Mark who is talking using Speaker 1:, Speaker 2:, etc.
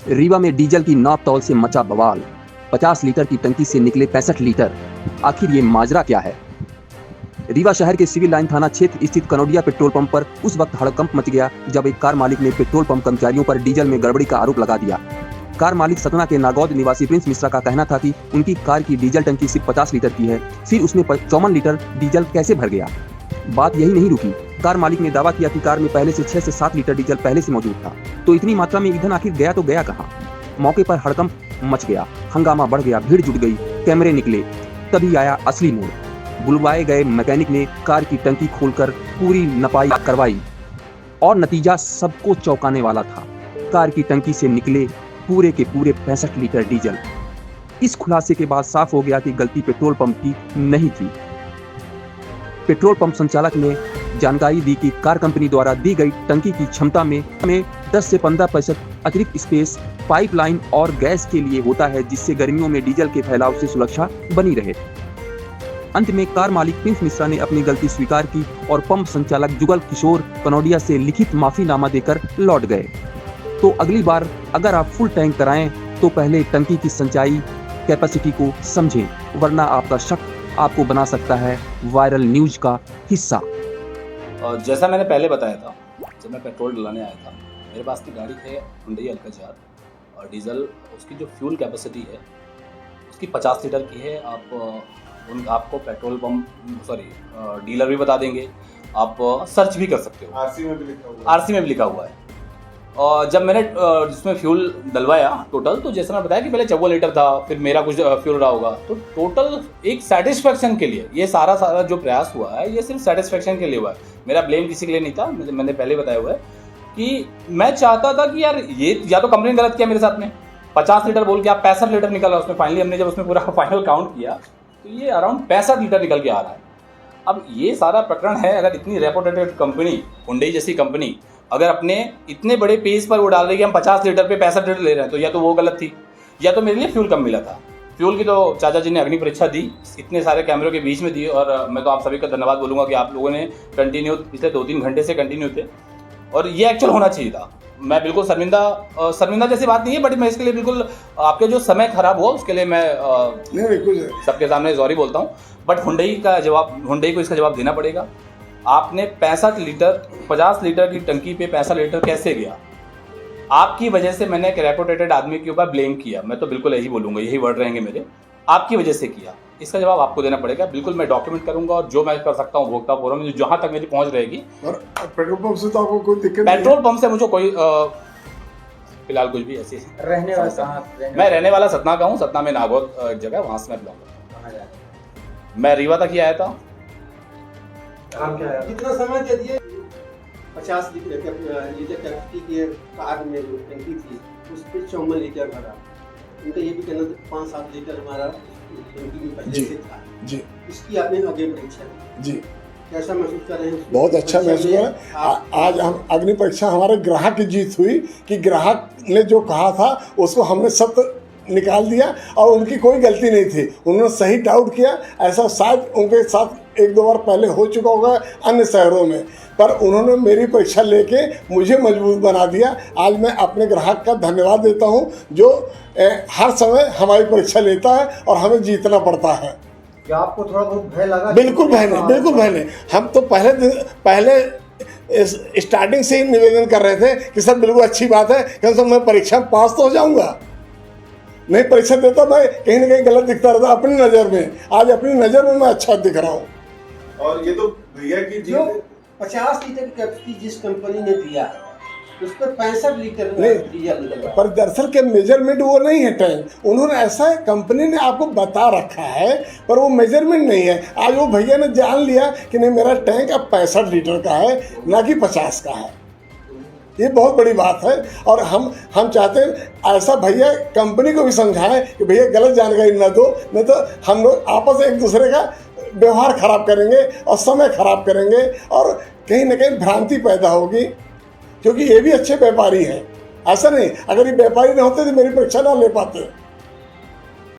Speaker 1: रीवा में डीजल की नाप तौल से मचा बवाल। 50 लीटर की टंकी से निकले 65 लीटर। आखिर ये माजरा क्या है? रीवा शहर के सिविल लाइन थाना क्षेत्र स्थित कनौडिया पेट्रोल पंप पर उस वक्त हड़कंप मच गया जब एक कार मालिक ने पेट्रोल पंप कर्मचारियों पर डीजल में गड़बड़ी का आरोप लगा दिया। कार मालिक सतना के नागौद निवासी प्रिंस मिश्रा का कहना था कि उनकी कार की डीजल टंकी सिर्फ 50 लीटर की है, फिर उसमें 54 लीटर डीजल कैसे भर गया। बात यही नहीं रुकी, कार मालिक ने दावा किया कि कार में पहले से 6 से 7 लीटर डीजल पहले से मौजूद था, तो इतनी मात्रा में ईंधन आखिर गया तो गया कहाँ। मौके पर हड़कंप मच गया, हंगामा बढ़ गया, भीड़ जुट गई, कैमरे निकले, तभी आया असली मोड़। बुलवाए गए मैकेनिक ने कार की टंकी खोलकर पूरी नपाई करवाई और नतीजा सबको चौंकाने वाला था। कार की टंकी से निकले पूरे के पूरे 65 लीटर डीजल। इस खुलासे के बाद साफ हो गया कि गलती पेट्रोल पंप की नहीं थी। पेट्रोल पंप संचालक ने जानकारी दी कि कार कंपनी द्वारा दी गई टंकी की क्षमता में 10 से 15% अतिरिक्त स्पेस पाइपलाइन और गैस के लिए होता है, जिससे गर्मियों में डीजल के फैलाव से सुरक्षा बनी रहे। अंत में कार मालिक प्रिंस मिश्रा ने अपनी गलती स्वीकार की और पंप संचालक जुगल किशोर कनौडिया से लिखित माफीनामा देकर लौट गए। तो अगली बार अगर आप फुल टैंक कराएं तो पहले टंकी की संचाई कैपेसिटी को समझें, वरना आपका शक आपको बना सकता है वायरल न्यूज का हिस्सा।
Speaker 2: जैसा मैंने पहले बताया था, जब मैं पेट्रोल डलाने आया था, मेरे पास की गाड़ी है हुंडई अल्काजार और डीजल उसकी जो फ्यूल कैपेसिटी है उसकी 50 लीटर की है। आपको पेट्रोल पंप डीलर भी बता देंगे, आप सर्च भी कर सकते हो, आरसी में भी लिखा हुआ है। और जब मैंने जिसमें फ्यूल डलवाया टोटल, तो जैसे मैं बताया कि पहले 54 लीटर था, फिर मेरा कुछ फ्यूल रहा होगा, तो टोटल एक सेटिस्फेक्शन के लिए ये सारा जो प्रयास हुआ है ये सिर्फ सेटिस्फेक्शन के लिए हुआ है। मेरा ब्लेम किसी के लिए नहीं था। मैंने पहले बताया हुआ है कि मैं चाहता था कि यार ये या तो कंपनी ने गलत किया मेरे साथ में, 50 लीटर बोल के आप 65 लीटर निकल रहा है उसमें। फाइनली हमने जब उसमें पूरा फाइनल काउंट किया तो ये अराउंड 65 लीटर निकल के आ रहा है। अब ये सारा प्रकरण है, अगर इतनी रेपुटेटेड कंपनी हुंडई जैसी कंपनी अगर अपने इतने बड़े पेज पर वो डाल रही है कि हम 50 लीटर पे 65 लीटर ले रहे हैं, तो या तो वो गलत थी या तो मेरे लिए फ्यूल कम मिला था। फ्यूल की तो चाचा जी ने अग्नि परीक्षा दी, इतने सारे कैमरों के बीच में दी, और मैं तो आप सभी का धन्यवाद बोलूँगा कि आप लोगों ने कंटिन्यू पिछले 2-3 घंटे से कंटिन्यू थे, और ये एक्चुअल होना चाहिए था। मैं बिल्कुल शर्मिंदा जैसी बात नहीं है, बट मैं इसके लिए बिल्कुल आपके जो समय खराब हुआ उसके लिए मैं सबके सामने सॉरी बोलता हूँ। बट हुंडई को इसका जवाब देना पड़ेगा। आपने 50 लीटर की टंकी पे 65 लीटर कैसे गया? आपकी वजह से मैंने एक रेपुटेटेड आदमी के ऊपर ब्लेम किया, मैं तो बिल्कुल यही बोलूँगा, यही वर्ड रहेंगे मेरे, आपकी वजह से किया। इसका जवाब आपको देना पड़ेगा। बिल्कुल मैं डॉक्यूमेंट करूंगा और जो मैं कर सकता हूँ भोक्ता फोरम में जहाँ तक मेरी पहुँच रहेगी।
Speaker 3: और पेट्रोल पंप से तो आपको कोई दिक्कत?
Speaker 2: पेट्रोल पंप से मुझे कोई फिलहाल कुछ भी ऐसी रहने वाला सतना का हूँ। सतना में नागौद एक जगह, वहाँ से मैं बिलोंग करता हूँ। मैं रीवा तक ही आया था।
Speaker 4: कितना समय दे दिए? 50 लीटर कैपेसिटी की कार में जो टंकी थी उस पर 54 लीटर भरा। उनका ये भी कहना था 5-7 लीटर हमारा टंकी में पहले से था जी। इसकी आपने आगे परीक्षा जी, कैसा महसूस कर रहे हैं?
Speaker 3: बहुत अच्छा महसूस हो रहा है। आज हम अग्नि परीक्षा हमारे ग्राहक की जीत हुई कि ग्राहक ने जो कहा था उसको हमने सत्य निकाल दिया और उनकी कोई गलती नहीं थी, उन्होंने सही डाउट किया। ऐसा शायद उनके साथ 1-2 बार पहले हो चुका होगा अन्य शहरों में, पर उन्होंने मेरी परीक्षा लेके मुझे मजबूत बना दिया। आज मैं अपने ग्राहक का धन्यवाद देता हूं जो हर समय हमारी परीक्षा लेता है और हमें जीतना पड़ता है।
Speaker 4: क्या आपको थोड़ा बहुत भय लगा?
Speaker 3: बिल्कुल भय नहीं। हम तो पहले स्टार्टिंग से ही निवेदन कर रहे थे कि सर बिल्कुल अच्छी बात है, कम से कम मैं परीक्षा में पास तो हो जाऊंगा। नहीं परीक्षा देता मैं कहीं ना कहीं गलत दिखता रहता अपनी नज़र में। आज अपनी नज़र में मैं अच्छा दिख रहा हूँ।
Speaker 5: और ये तो भैया की
Speaker 4: जो 50 लीटर की कैपेसिटी जिस कंपनी ने दिया उस पर 65 लीटर डीजल निकला,
Speaker 3: पर दरअसल के मेजरमेंट वो नहीं है टैंक। उन्होंने ऐसा कंपनी ने आपको बता रखा है, पर वो मेजरमेंट नहीं है। आज वो भैया ने जान लिया कि नहीं मेरा टैंक अब 65 लीटर का है, ना कि 50 का है। ये बहुत बड़ी बात है और हम चाहते हैं ऐसा भैया कंपनी को भी समझाएं कि भैया गलत जानकारी न दो, नहीं तो हम लोग आपस में एक दूसरे का व्यवहार खराब करेंगे और समय खराब करेंगे और कहीं ना कहीं भ्रांति पैदा होगी, क्योंकि ये भी अच्छे व्यापारी हैं। ऐसा नहीं, अगर ये व्यापारी न होते तो मेरी परीक्षा ना ले पाते।